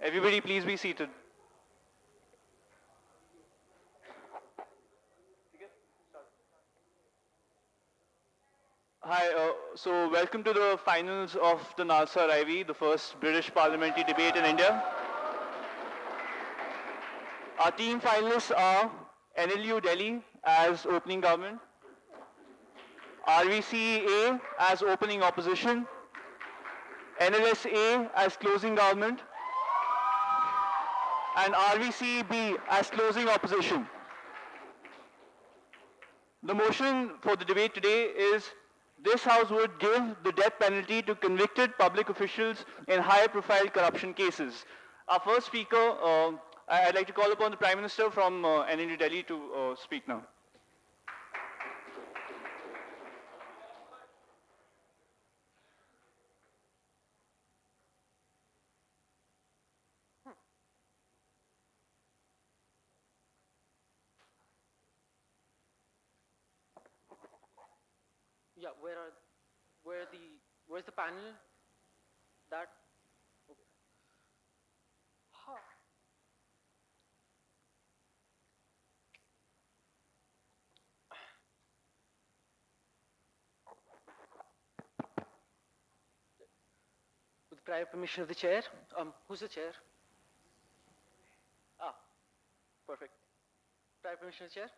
Everybody, please be seated. Hi, so welcome to the finals of the NALSAR IV, the first British Parliamentary Debate in India. Our team finalists are NLU Delhi as opening government, RVCA as opening opposition, NLSA as closing government, and RVCB as closing opposition. The motion for the debate today is this House would give the death penalty to convicted public officials in high-profile corruption cases. Our first speaker, I'd like to call upon the Prime Minister from NLU Delhi to speak now. Yeah, where's the panel? That, okay. Huh. With prior permission of the chair, who's the chair? Ah, perfect. Prior permission of the chair?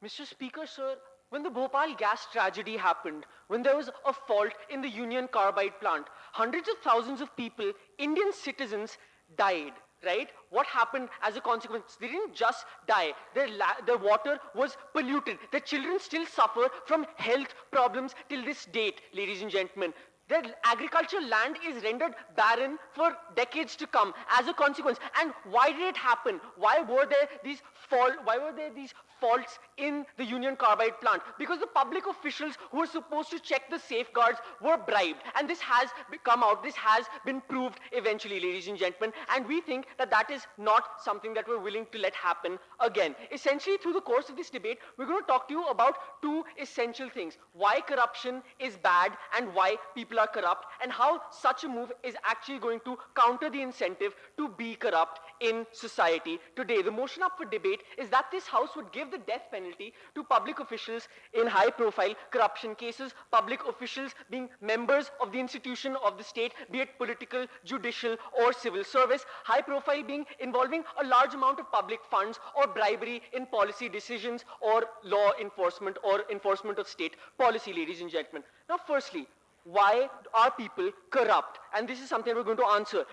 Mr. Speaker, sir, when the Bhopal gas tragedy happened, when there was a fault in the Union Carbide plant, hundreds of thousands of people, Indian citizens, died, right? What happened as a consequence? They didn't just die. Their water was polluted. Their children still suffer from health problems till this date, ladies and gentlemen. Their agricultural land is rendered barren for decades to come as a consequence. And why did it happen? Why were there these faults in the Union Carbide plant? Because the public officials who were supposed to check the safeguards were bribed. And this has come out, this has been proved eventually, ladies and gentlemen. And we think that that is not something that we're willing to let happen again. Essentially, through the course of this debate, we're going to talk to you about two essential things. Why corruption is bad and why people are corrupt, and how such a move is actually going to counter the incentive to be corrupt in society today. The motion up for debate is that this House would give the death penalty to public officials in high-profile corruption cases, public officials being members of the institution of the state, be it political, judicial, or civil service, high-profile being involving a large amount of public funds or bribery in policy decisions or law enforcement or enforcement of state policy, ladies and gentlemen. Now, firstly, why are people corrupt? And this is something we're going to answer.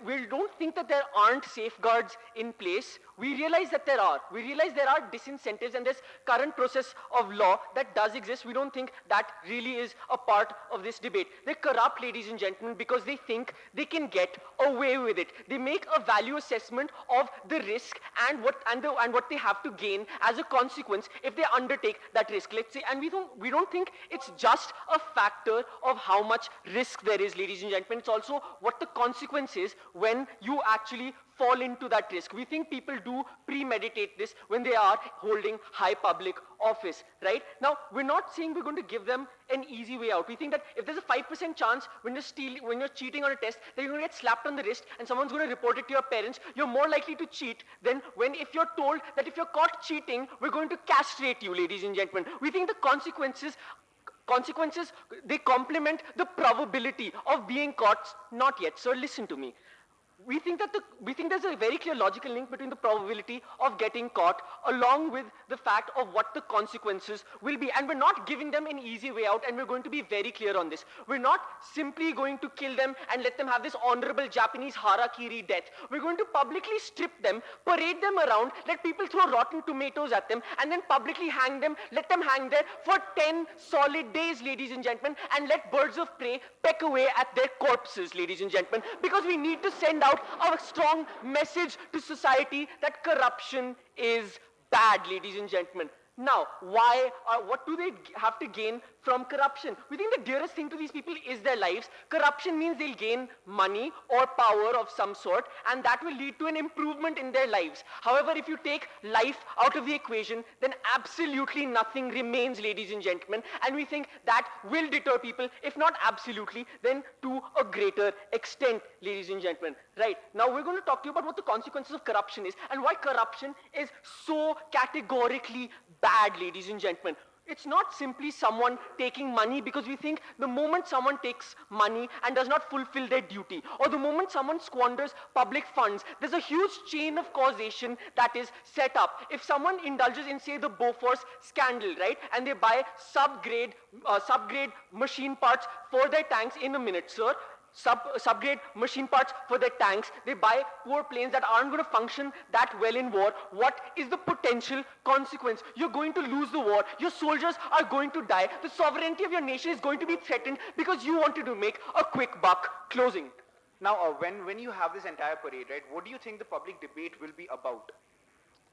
We don't think that there aren't safeguards in place. We realize that there are. We realize there are disincentives, and this current process of law that does exist, we don't think that really is a part of this debate. They're corrupt, ladies and gentlemen, because they think they can get away with it. They make a value assessment of the risk and what they have to gain as a consequence if they undertake that risk. Let's say, and we don't think it's just a factor of how much risk there is, ladies and gentlemen. It's also what the consequence is when you actually fall into that risk. We think people do premeditate this when they are holding high public office, right? Now, we're not saying we're going to give them an easy way out. We think that if there's a 5% chance when you're cheating on a test, that you're going to get slapped on the wrist and someone's going to report it to your parents, you're more likely to cheat than if you're told that if you're caught cheating, we're going to castrate you, ladies and gentlemen. We think the consequences, they complement the probability of being caught. Not yet, sir, listen to me. We think there's a very clear logical link between the probability of getting caught along with the fact of what the consequences will be. And we're not giving them an easy way out, and we're going to be very clear on this. We're not simply going to kill them and let them have this honorable Japanese harakiri death. We're going to publicly strip them, parade them around, let people throw rotten tomatoes at them, and then publicly hang them, let them hang there for 10 solid days, ladies and gentlemen, and let birds of prey peck away at their corpses, ladies and gentlemen, because we need to send out a strong message to society that corruption is bad, ladies and gentlemen. Now, what do they have to gain from corruption. We think the dearest thing to these people is their lives. Corruption means they'll gain money or power of some sort, and that will lead to an improvement in their lives. However, if you take life out of the equation, then absolutely nothing remains, ladies and gentlemen, and we think that will deter people, if not absolutely, then to a greater extent, ladies and gentlemen. Right, now we're going to talk to you about what the consequences of corruption is, and why corruption is so categorically bad, ladies and gentlemen. It's not simply someone taking money, because we think the moment someone takes money and does not fulfill their duty, or the moment someone squanders public funds, there's a huge chain of causation that is set up. If someone indulges in, say, the Bofors scandal, right, and they buy subgrade machine parts for their tanks in a minute, sir, subgrade machine parts for their tanks, they buy poor planes that aren't going to function that well in war, what is the potential consequence? You're going to lose the war, your soldiers are going to die, the sovereignty of your nation is going to be threatened because you wanted to make a quick buck. Closing. Now, when you have this entire parade, right, what do you think the public debate will be about?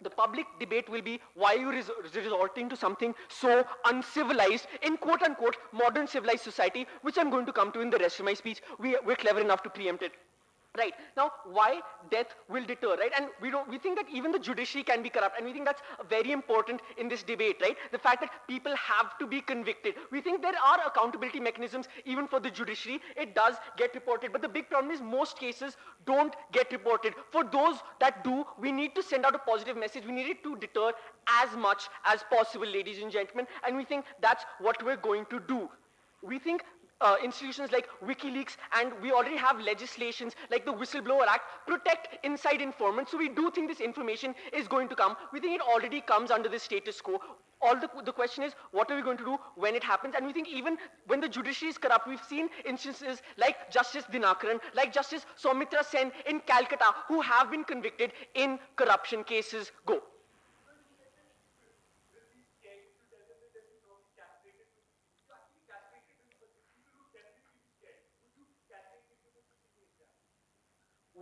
The public debate will be why you resorting to something so uncivilized in quote-unquote modern civilized society, which I'm going to come to in the rest of my speech. We're clever enough to preempt it. Right, now why death will deter, right? And we think that even the judiciary can be corrupt, and we think that's very important in this debate, right? The fact that people have to be convicted. We think there are accountability mechanisms even for the judiciary. It does get reported, but the big problem is most cases don't get reported. For those that do, we need to send out a positive message. We need it to deter as much as possible, ladies and gentlemen, and we think that's what we're going to do. We think institutions like WikiLeaks, and we already have legislations like the Whistleblower Act, protect inside informants. So we do think this information is going to come. We think it already comes under the status quo. The question is, what are we going to do when it happens? And we think even when the judiciary is corrupt, we've seen instances like Justice Dinakaran, like Justice Soumitra Sen in Calcutta, who have been convicted in corruption cases. Go.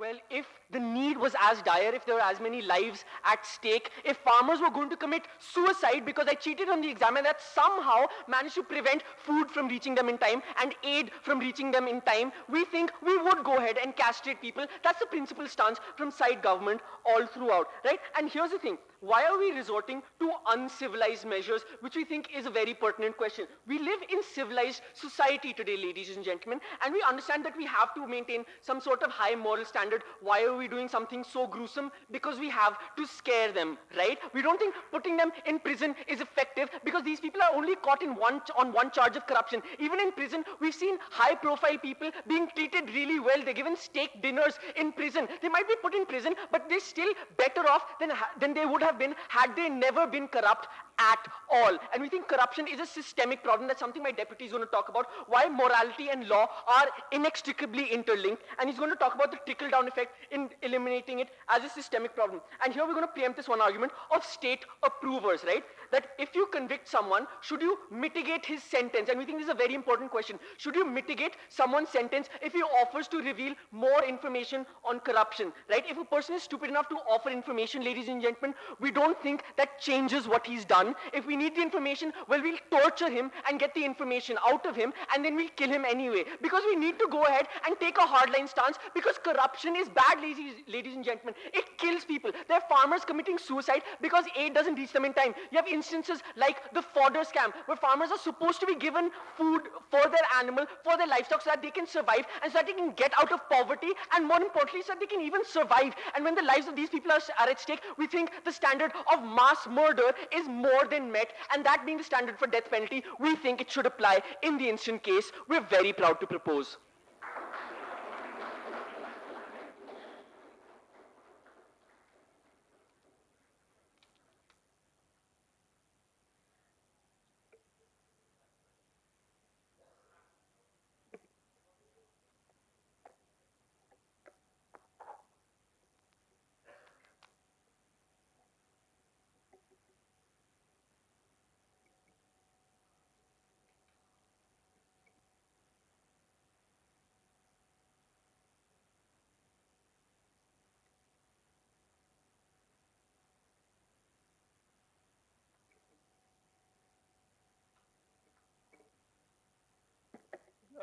Well, if the need was as dire, if there were as many lives at stake, if farmers were going to commit suicide because I cheated on the exam and that somehow managed to prevent food from reaching them in time and aid from reaching them in time, we think we would go ahead and castrate people. That's the principal stance from side government all throughout, right? And here's the thing. Why are we resorting to uncivilized measures, which we think is a very pertinent question? We live in civilized society today, ladies and gentlemen, and we understand that we have to maintain some sort of high moral standard. Why are we doing something so gruesome? Because we have to scare them, right? We don't think putting them in prison is effective because these people are only caught on one charge of corruption. Even in prison, we've seen high-profile people being treated really well. They're given steak dinners in prison. They might be put in prison, but they're still better off than they would have been had they never been corrupt at all. And we think corruption is a systemic problem. That's something my deputy is going to talk about, why morality and law are inextricably interlinked, and he's going to talk about the trickle-down effect in eliminating it as a systemic problem. And here we're going to preempt this one argument of state approvers, right? That if you convict someone, should you mitigate his sentence? And we think this is a very important question. Should you mitigate someone's sentence if he offers to reveal more information on corruption, right? If a person is stupid enough to offer information, ladies and gentlemen, we don't think that changes what he's done. If we need the information, well, we'll torture him and get the information out of him, and then we'll kill him anyway. Because we need to go ahead and take a hardline stance, because corruption is bad, ladies and gentlemen. It kills people. There are farmers committing suicide because aid doesn't reach them in time. You have instances like the fodder scam, where farmers are supposed to be given food for their animal, for their livestock, so that they can survive, and so that they can get out of poverty, and more importantly, so that they can even survive. And when the lives of these people are at stake, we think the standard of mass murder is more than met, and that being the standard for death penalty, we think it should apply in the instant case we're very proud to propose.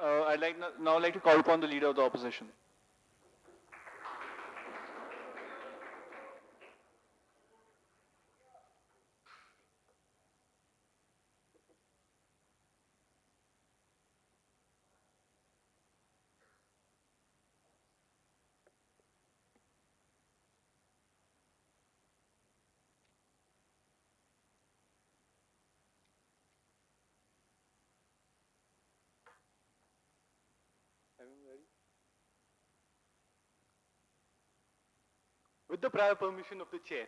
I'd now like to call upon the Leader of the Opposition. With the prior permission of the chair,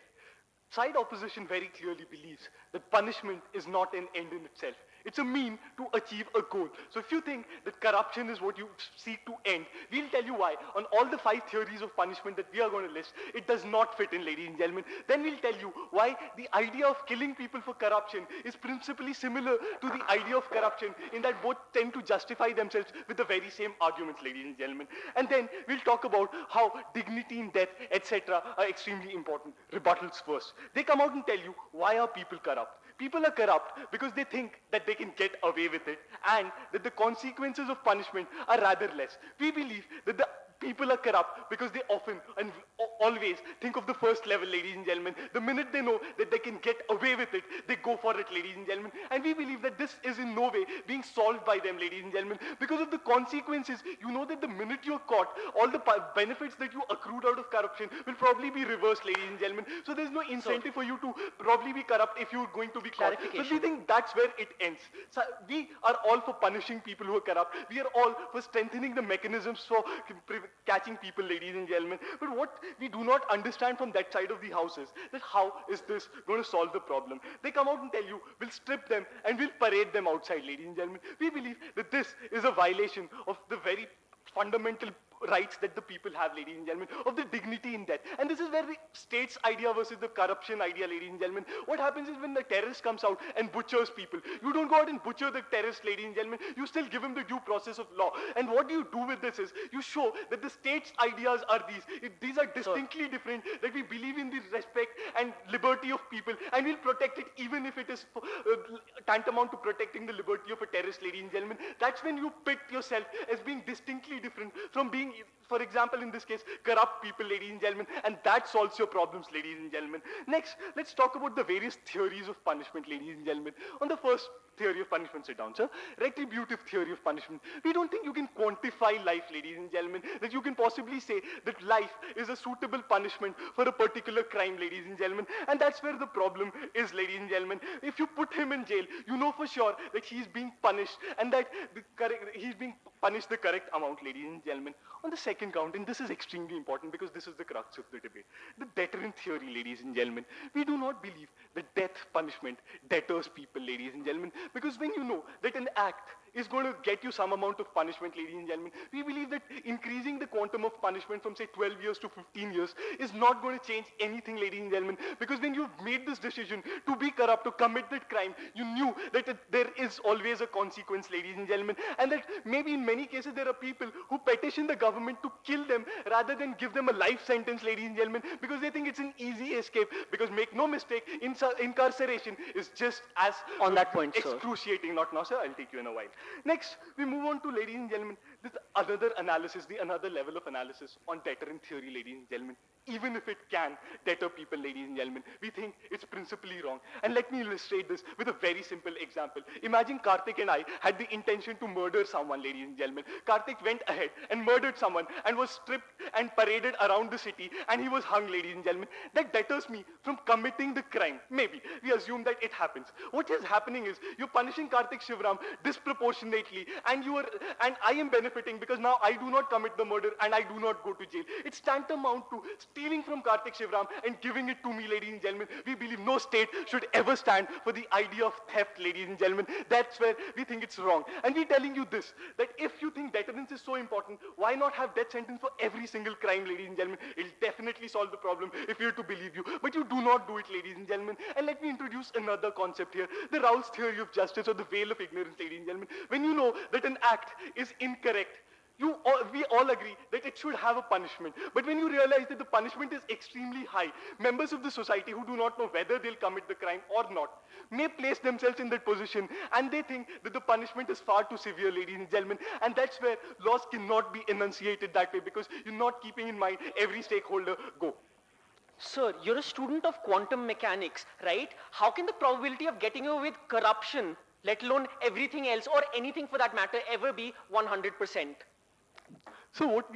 side opposition very clearly believes that punishment is not an end in itself. It's a mean to achieve a goal. So if you think that corruption is what you seek to end, we'll tell you why. On all the 5 theories of punishment that we are going to list, it does not fit in, ladies and gentlemen. Then we'll tell you why the idea of killing people for corruption is principally similar to the idea of corruption in that both tend to justify themselves with the very same arguments, ladies and gentlemen. And then we'll talk about how dignity in death, etc. are extremely important. Rebuttals first. They come out and tell you why are people corrupt. People are corrupt because they think that they can get away with it and that the consequences of punishment are rather less. We believe that the people are corrupt because they often and always think of the first level, ladies and gentlemen. The minute they know that they can get away with it, they go for it, ladies and gentlemen. And we believe that this is in no way being solved by them, ladies and gentlemen. Because of the consequences, you know that the minute you're caught, all the benefits that you accrued out of corruption will probably be reversed, ladies and gentlemen. So there's no incentive for you to probably be corrupt if you're going to be caught. But we think that's where it ends. So we are all for punishing people who are corrupt. We are all for strengthening the mechanisms for catching people, ladies and gentlemen. But what we do not understand from that side of the house is that how is this going to solve the problem? They come out and tell you, we'll strip them and we'll parade them outside, ladies and gentlemen. We believe that this is a violation of the very fundamental rights that the people have, ladies and gentlemen, of the dignity in death. And this is where the state's idea versus the corruption idea, ladies and gentlemen. What happens is when the terrorist comes out and butchers people, you don't go out and butcher the terrorist, ladies and gentlemen. You still give him the due process of law. And what you do with this is, you show that the state's ideas are these. These are distinctly different, that we believe in the respect and liberty of people, and we'll protect it even if it is tantamount to protecting the liberty of a terrorist, ladies and gentlemen. That's when you pit yourself as being distinctly different from being, for example, in this case, corrupt people, ladies and gentlemen, and that solves your problems, ladies and gentlemen. Next, let's talk about the various theories of punishment, ladies and gentlemen. On the first theory of punishment, sit down, sir. Retributive theory of punishment. We don't think you can quantify life, ladies and gentlemen, that you can possibly say that life is a suitable punishment for a particular crime, ladies and gentlemen, and that's where the problem is, ladies and gentlemen. If you put him in jail, you know for sure that he's being punished and that he's being punished the correct amount, ladies and gentlemen. On the second count, and this is extremely important because this is the crux of the debate, the deterrent theory, ladies and gentlemen. We do not believe that death punishment deters people, ladies and gentlemen, because when you know that an act is going to get you some amount of punishment, ladies and gentlemen, we believe that increasing the quantum of punishment from, say, 12 years to 15 years is not going to change anything, ladies and gentlemen, because when you've made this decision to be corrupt, to commit that crime, you knew that there is always a consequence, ladies and gentlemen, and that maybe in many cases there are people who petition the government to kill them rather than give them a life sentence, ladies and gentlemen, because they think it's an easy escape, because make no mistake, incarceration is just as on that point, excruciating. Not now, sir, I'll take you in a while. Next, we move on to, ladies and gentlemen, this another analysis, another level of analysis on deterrent theory, ladies and gentlemen. Even if it can deter people, ladies and gentlemen, we think it's principally wrong. And let me illustrate this with a very simple example. Imagine Karthik and I had the intention to murder someone, ladies and gentlemen. Karthik went ahead and murdered someone and was stripped and paraded around the city, and he was hung, ladies and gentlemen. That deters me from committing the crime. Maybe. We assume that it happens. What is happening is you're punishing Karthik Shivram disproportionately, and I am benefiting because now I do not commit the murder and I do not go to jail. It's tantamount to stealing from Karthik Shivram and giving it to me, ladies and gentlemen. We believe no state should ever stand for the idea of theft, ladies and gentlemen. That's where we think it's wrong. And we're telling you this, that if you think deterrence is so important, why not have death sentence for every single crime, ladies and gentlemen? It'll definitely solve the problem if you're to believe you. But you do not do it, ladies and gentlemen. And let me introduce another concept here, the Raoult's theory of justice, or the veil of ignorance, ladies and gentlemen. When you know that an act is incorrect, we all agree that it it should have a punishment. But when you realize that the punishment is extremely high, members of the society who do not know whether they'll commit the crime or not may place themselves in that position, and they think that the punishment is far too severe, ladies and gentlemen, and that's where laws cannot be enunciated that way, because you're not keeping in mind every stakeholder go. Sir, you're a student of quantum mechanics, right? How can the probability of getting away with corruption, let alone everything else or anything for that matter, ever be 100%? So what